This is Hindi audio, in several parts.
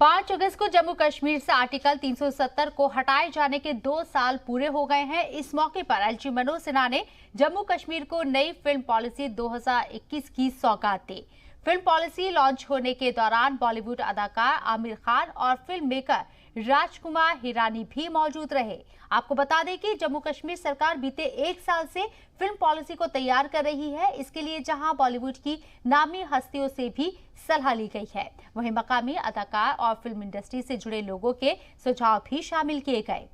5 अगस्त को जम्मू कश्मीर से आर्टिकल 370 को हटाए जाने के 2 साल पूरे हो गए हैं। इस मौके पर एलजी मनोज सिन्हा ने जम्मू कश्मीर को नई फिल्म पॉलिसी 2021 की सौगात दी। फिल्म पॉलिसी लॉन्च होने के दौरान बॉलीवुड अदाकार आमिर खान और फिल्म मेकर राजकुमार हिरानी भी मौजूद रहे। आपको बता दें कि जम्मू कश्मीर सरकार बीते 1 साल से फिल्म पॉलिसी को तैयार कर रही है। इसके लिए जहां बॉलीवुड की नामी हस्तियों से भी सलाह ली गई है, वहीं मकामी अदाकार और फिल्म इंडस्ट्री से जुड़े लोगों के सुझाव भी शामिल किए गए।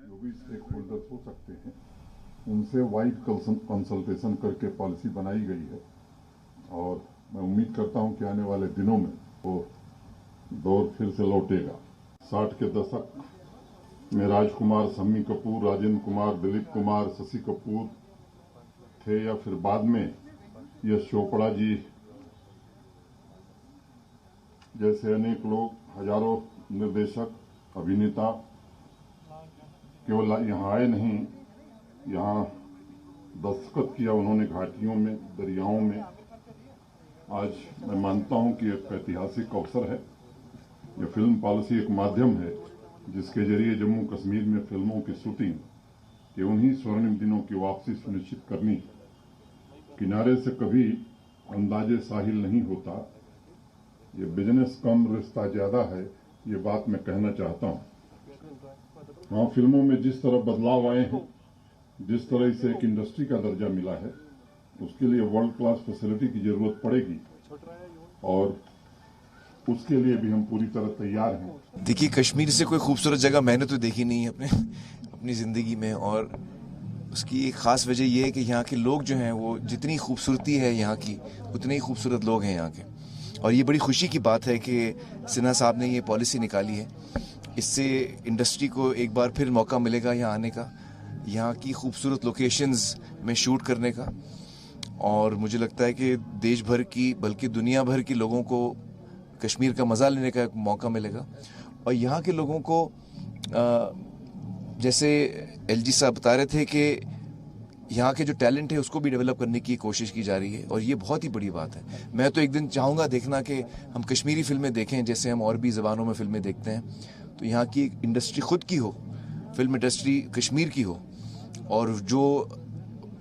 जो भी स्टेक होल्डर्स हो सकते हैं उनसे वाइड कंसल्टेशन करके पॉलिसी बनाई गई है और मैं उम्मीद करता हूं कि आने वाले दिनों में वो दौर फिर से लौटेगा। 60 के दशक में राजकुमार, शम्मी कपूर, राजेंद्र कुमार, दिलीप कुमार, शशि कपूर थे या फिर बाद में यश चोपड़ा जी जैसे अनेक लोग, हजारों निर्देशक, अभिनेता केवल यहाँ आए नहीं, यहाँ दस्तखत किया उन्होंने घाटियों में, दरियाओं में। आज मैं मानता हूं कि एक ऐतिहासिक अवसर है। यह फिल्म पॉलिसी एक माध्यम है जिसके जरिए जम्मू कश्मीर में फिल्मों की शूटिंग के उन्हीं स्वर्णिम दिनों की वापसी सुनिश्चित करनी। किनारे से कभी अंदाजे साहिल नहीं होता, ये बिजनेस कम रिश्ता ज्यादा है, ये बात मैं कहना चाहता हूँ। हाँ, फिल्मों में जिस तरह बदलाव आए हैं, जिस तरह से एक इंडस्ट्री का दर्जा मिला है, उसके लिए वर्ल्ड क्लास फैसिलिटी की जरूरत पड़ेगी और उसके लिए भी हम पूरी तरह तैयार हैं। देखिए, कश्मीर से कोई खूबसूरत जगह मैंने तो देखी नहीं है अपनी ज़िंदगी में, और उसकी एक ख़ास वजह यह है कि यहाँ के लोग जो हैं वो जितनी खूबसूरती है यहाँ की, उतने ही खूबसूरत लोग हैं यहाँ के। और ये बड़ी खुशी की बात है कि सिन्हा साहब ने ये पॉलिसी निकाली है। इससे इंडस्ट्री को एक बार फिर मौका मिलेगा यहाँ आने का, यहाँ की खूबसूरत लोकेशंस में शूट करने का, और मुझे लगता है कि देश भर की बल्कि दुनिया भर के लोगों को कश्मीर का मज़ा लेने का एक मौका मिलेगा। और यहाँ के लोगों को जैसे एलजी साहब बता रहे थे कि यहाँ के जो टैलेंट है उसको भी डेवलप करने की कोशिश की जा रही है, और ये बहुत ही बड़ी बात है। मैं तो एक दिन चाहूँगा देखना कि हम कश्मीरी फिल्में देखें जैसे हम और भी ज़बानों में फिल्में देखते हैं, तो यहाँ की इंडस्ट्री खुद की हो, फिल्म इंडस्ट्री कश्मीर की हो, और जो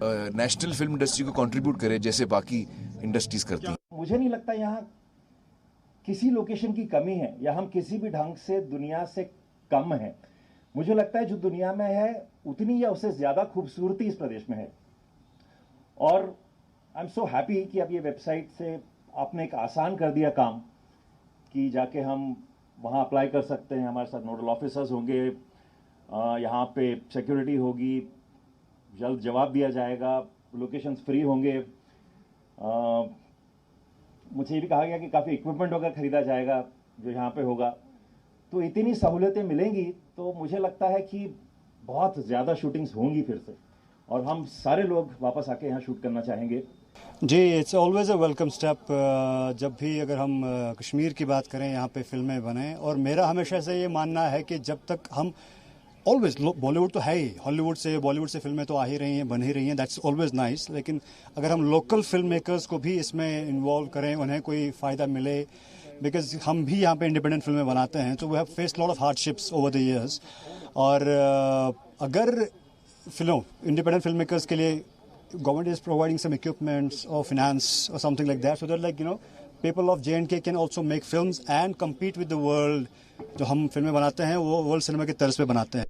नेशनल फिल्म इंडस्ट्री को कंट्रीब्यूट करे जैसे बाकी इंडस्ट्रीज करती हैं। मुझे नहीं लगता यहाँ किसी लोकेशन की कमी है या हम किसी भी ढंग से दुनिया से कम हैं। मुझे लगता है जो दुनिया में है उतनी या उससे ज्यादा खूबसूरती इस प्रदेश में है। और आई एम सो हैप्पी कि अब ये वेबसाइट से आपने एक आसान कर दिया काम कि जाके हम वहाँ अप्लाई कर सकते हैं। हमारे साथ नोडल ऑफिसर्स होंगे, यहाँ पे सिक्योरिटी होगी, जल्द जवाब दिया जाएगा, लोकेशंस फ्री होंगे। मुझे ये भी कहा गया कि काफ़ी इक्विपमेंट वगैरह खरीदा जाएगा जो यहाँ पे होगा। तो इतनी सहूलियतें मिलेंगी तो मुझे लगता है कि बहुत ज़्यादा शूटिंग्स होंगी फिर से, और हम सारे लोग वापस आके यहाँ शूट करना चाहेंगे। जी, it's always a welcome step. जब भी अगर हम कश्मीर की बात करें, यहाँ पे फिल्में बने, और मेरा हमेशा से ये मानना है कि जब तक हम ऑलवेज, बॉलीवुड तो है ही, हॉलीवुड से बॉलीवुड से फिल्में तो आ ही रही हैं, बन ही रही हैं, दैट्स ऑलवेज नाइस, लेकिन अगर हम लोकल फिल्म मेकर्स को भी इसमें इन्वॉल्व करें, उन्हें कोई फ़ायदा मिले, बिकॉज हम भी यहाँ पे इंडिपेंडेंट फिल्में बनाते हैं, तो we have faced lot of hardships over the years. और अगर इंडिपेंडेंट फिल्म मेकर्स के लिए government is providing some equipments और फिनेंस और something like that, so that like people of J&K can also make films and compete with the world। जो हम फिल्में बनाते हैं वो वर्ल्ड सिनेमा की तर्ज पे बनाते हैं।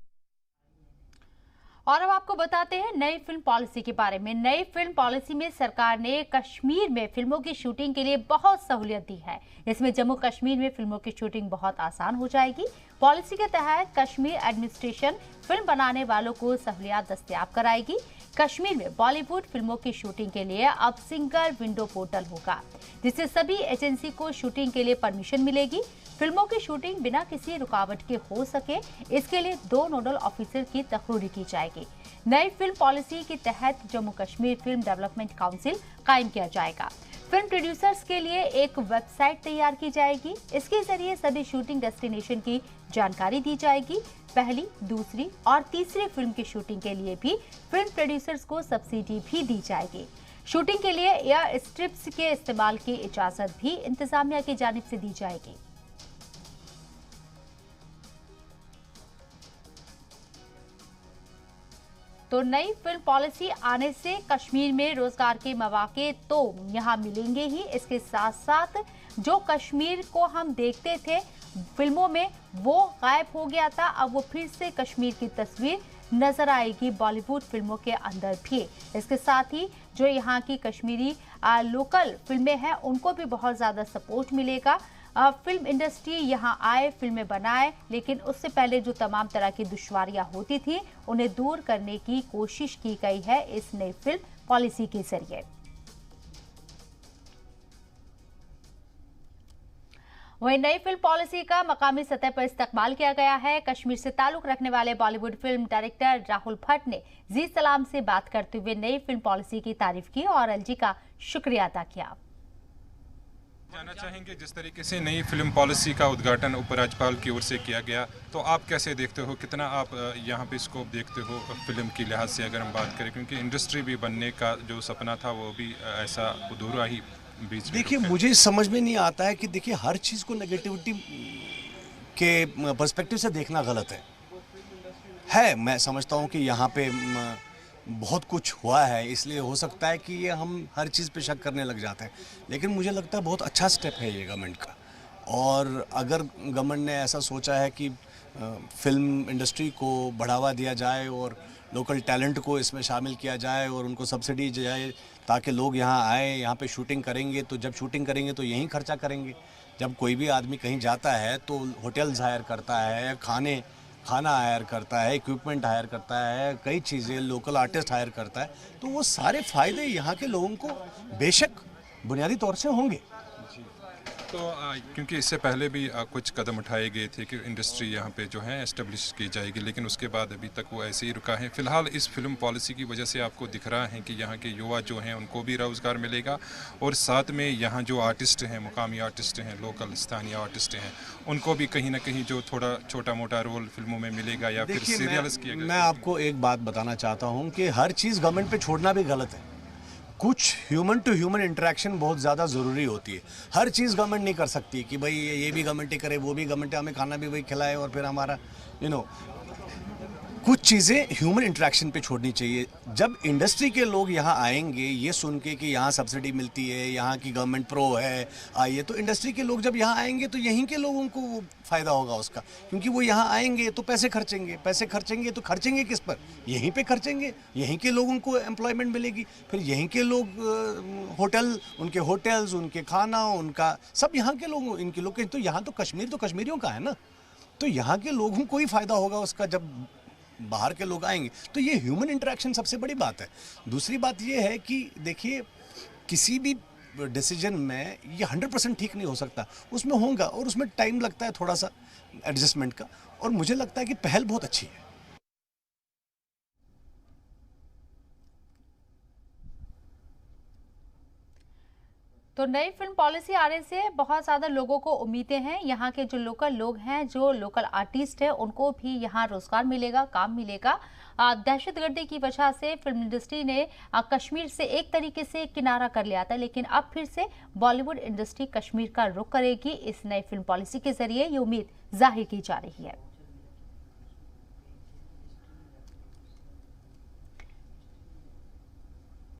और अब आपको बताते हैं नई फिल्म पॉलिसी के बारे में। नई फिल्म पॉलिसी में सरकार ने कश्मीर में फिल्मों की शूटिंग के लिए बहुत सहूलियत दी है। इसमें जम्मू कश्मीर में फिल्मों की शूटिंग बहुत आसान हो जाएगी। पॉलिसी के तहत कश्मीर एडमिनिस्ट्रेशन फिल्म बनाने वालों को सहूलियत दस्तयाब कराएगी। कश्मीर में बॉलीवुड फिल्मों की शूटिंग के लिए अब सिंगल विंडो पोर्टल होगा, जिससे सभी एजेंसी को शूटिंग के लिए परमिशन मिलेगी। फिल्मों की शूटिंग बिना किसी रुकावट के हो सके, इसके लिए 2 नोडल ऑफिसर की तकरीरी की जाएगी। नई फिल्म पॉलिसी के तहत Jammu Kashmir film development council कायम किया जाएगा। फिल्म प्रोड्यूसर्स के लिए एक वेबसाइट तैयार की जाएगी। इसके जरिए सभी शूटिंग डेस्टिनेशन की जानकारी दी जाएगी। पहली, दूसरी और तीसरी फिल्म की शूटिंग के लिए भी फिल्म प्रोड्यूसर्स को सब्सिडी भी दी जाएगी। शूटिंग के लिए एयर स्ट्रिप्स के इस्तेमाल की इजाजत भी इंतजामिया की जानिब से दी जाएगी। तो नई फिल्म पॉलिसी आने से कश्मीर में रोजगार के मौके तो यहां मिलेंगे ही, इसके साथ साथ जो कश्मीर को हम देखते थे फिल्मों में वो गायब हो गया था, अब वो फिर से कश्मीर की तस्वीर नजर आएगी बॉलीवुड फिल्मों के अंदर भी। इसके साथ ही जो यहाँ की कश्मीरी लोकल फिल्में हैं उनको भी बहुत ज्यादा सपोर्ट मिलेगा। फिल्म इंडस्ट्री यहाँ आए, फिल्में बनाए, लेकिन उससे पहले जो तमाम तरह की दुश्वारियां होती थी उन्हें दूर करने की कोशिश की गई है इस नई फिल्म पॉलिसी के जरिए। वहीं नई फिल्म पॉलिसी का मकामी सतह पर इस्तकबाल किया गया है। कश्मीर से ताल्लुक रखने वाले बॉलीवुड फिल्म डायरेक्टर राहुल भट्ट ने जी सलाम से बात करते हुए नई फिल्म पॉलिसी की तारीफ की और एलजी का शुक्रिया अदा किया। जानना चाहेंगे जिस तरीके से नई फिल्म पॉलिसी का उद्घाटन उपराज्यपाल की ओर से किया गया, तो आप कैसे देखते हो, कितना आप यहाँ पे स्कोप देखते हो फिल्म की लिहाज से अगर हम बात करें, क्योंकि इंडस्ट्री भी बनने का जो सपना था वो भी ऐसा अधूरा ही बीच में। देखिए, मुझे समझ में नहीं आता है कि देखिए हर चीज़ को नेगेटिविटी के पर्सपेक्टिव से देखना गलत है। मैं समझता हूँ कि यहाँ पे बहुत कुछ हुआ है, इसलिए हो सकता है कि ये हम हर चीज़ पे शक करने लग जाते हैं, लेकिन मुझे लगता है बहुत अच्छा स्टेप है ये गवर्नमेंट का। और अगर गवर्नमेंट ने ऐसा सोचा है कि फिल्म इंडस्ट्री को बढ़ावा दिया जाए और लोकल टैलेंट को इसमें शामिल किया जाए और उनको सब्सिडी जाए ताकि लोग यहाँ आए, यहाँ पे शूटिंग करेंगे, तो जब शूटिंग करेंगे तो यहीं खर्चा करेंगे। जब कोई भी आदमी कहीं जाता है तो होटल्स हायर करता है, खाना हायर करता है, इक्विपमेंट हायर करता है, कई चीज़ें, लोकल आर्टिस्ट हायर करता है, तो वो सारे फ़ायदे यहाँ के लोगों को बेशक बुनियादी तौर से होंगे। तो क्योंकि इससे पहले भी कुछ कदम उठाए गए थे कि इंडस्ट्री यहाँ पे जो है एस्टेब्लिश की जाएगी, लेकिन उसके बाद अभी तक वो ऐसे ही रुका है। फिलहाल इस फिल्म पॉलिसी की वजह से आपको दिख रहा है कि यहाँ के युवा जो हैं उनको भी रोज़गार मिलेगा और साथ में यहाँ जो आर्टिस्ट हैं, मुकामी आर्टिस्ट हैं, लोकल स्थानीय आर्टिस्ट हैं, उनको भी कहीं ना कहीं जो थोड़ा छोटा मोटा रोल फिल्मों में मिलेगा या फिर सीरियल्स किया गया। मैं आपको एक बात बताना चाहता हूँ कि हर चीज़ गवर्नमेंट पे छोड़ना भी गलत है। कुछ ह्यूमन टू ह्यूमन इंटरेक्शन बहुत ज़्यादा ज़रूरी होती है। हर चीज़ गवर्नमेंट नहीं कर सकती कि भाई ये भी गवर्नमेंट ही करे, वो भी गवर्नमेंट हमें खाना भी वही खिलाए और फिर हमारा कुछ चीज़ें ह्यूमन इंटरेक्शन पे छोड़नी चाहिए। जब इंडस्ट्री के लोग यहाँ आएंगे ये सुन के कि यहाँ सब्सिडी मिलती है, यहाँ की गवर्नमेंट प्रो है, आइए, तो इंडस्ट्री के लोग जब यहाँ आएंगे तो यहीं के लोगों को फ़ायदा होगा उसका, क्योंकि वो यहाँ आएंगे तो पैसे खर्चेंगे तो खर्चेंगे किस पर? यहीं पे खर्चेंगे, यहीं के लोगों को एम्प्लॉयमेंट मिलेगी, फिर यहीं के लोग उनके होटल्स, उनके खाना, उनका सब यहाँ के लोग, इनके लोग, तो यहाँ तो कश्मीर तो कश्मीरियों का है ना, तो यहाँ के लोगों को ही फ़ायदा होगा उसका जब बाहर के लोग आएंगे। तो ये ह्यूमन इंटरेक्शन सबसे बड़ी बात है। दूसरी बात ये है कि देखिए किसी भी डिसीजन में ये 100% ठीक नहीं हो सकता, उसमें होगा और उसमें टाइम लगता है थोड़ा सा एडजस्टमेंट का, और मुझे लगता है कि पहल बहुत अच्छी है। तो नई फिल्म पॉलिसी आने से बहुत ज़्यादा लोगों को उम्मीदें हैं। यहाँ के जो लोकल लोग हैं, जो लोकल आर्टिस्ट हैं, उनको भी यहाँ रोजगार मिलेगा, काम मिलेगा। दहशतगर्दी की वजह से फिल्म इंडस्ट्री ने कश्मीर से एक तरीके से किनारा कर लिया था, लेकिन अब फिर से बॉलीवुड इंडस्ट्री कश्मीर का रुख करेगी इस नई फिल्म पॉलिसी के जरिए, ये उम्मीद जाहिर की जा रही है।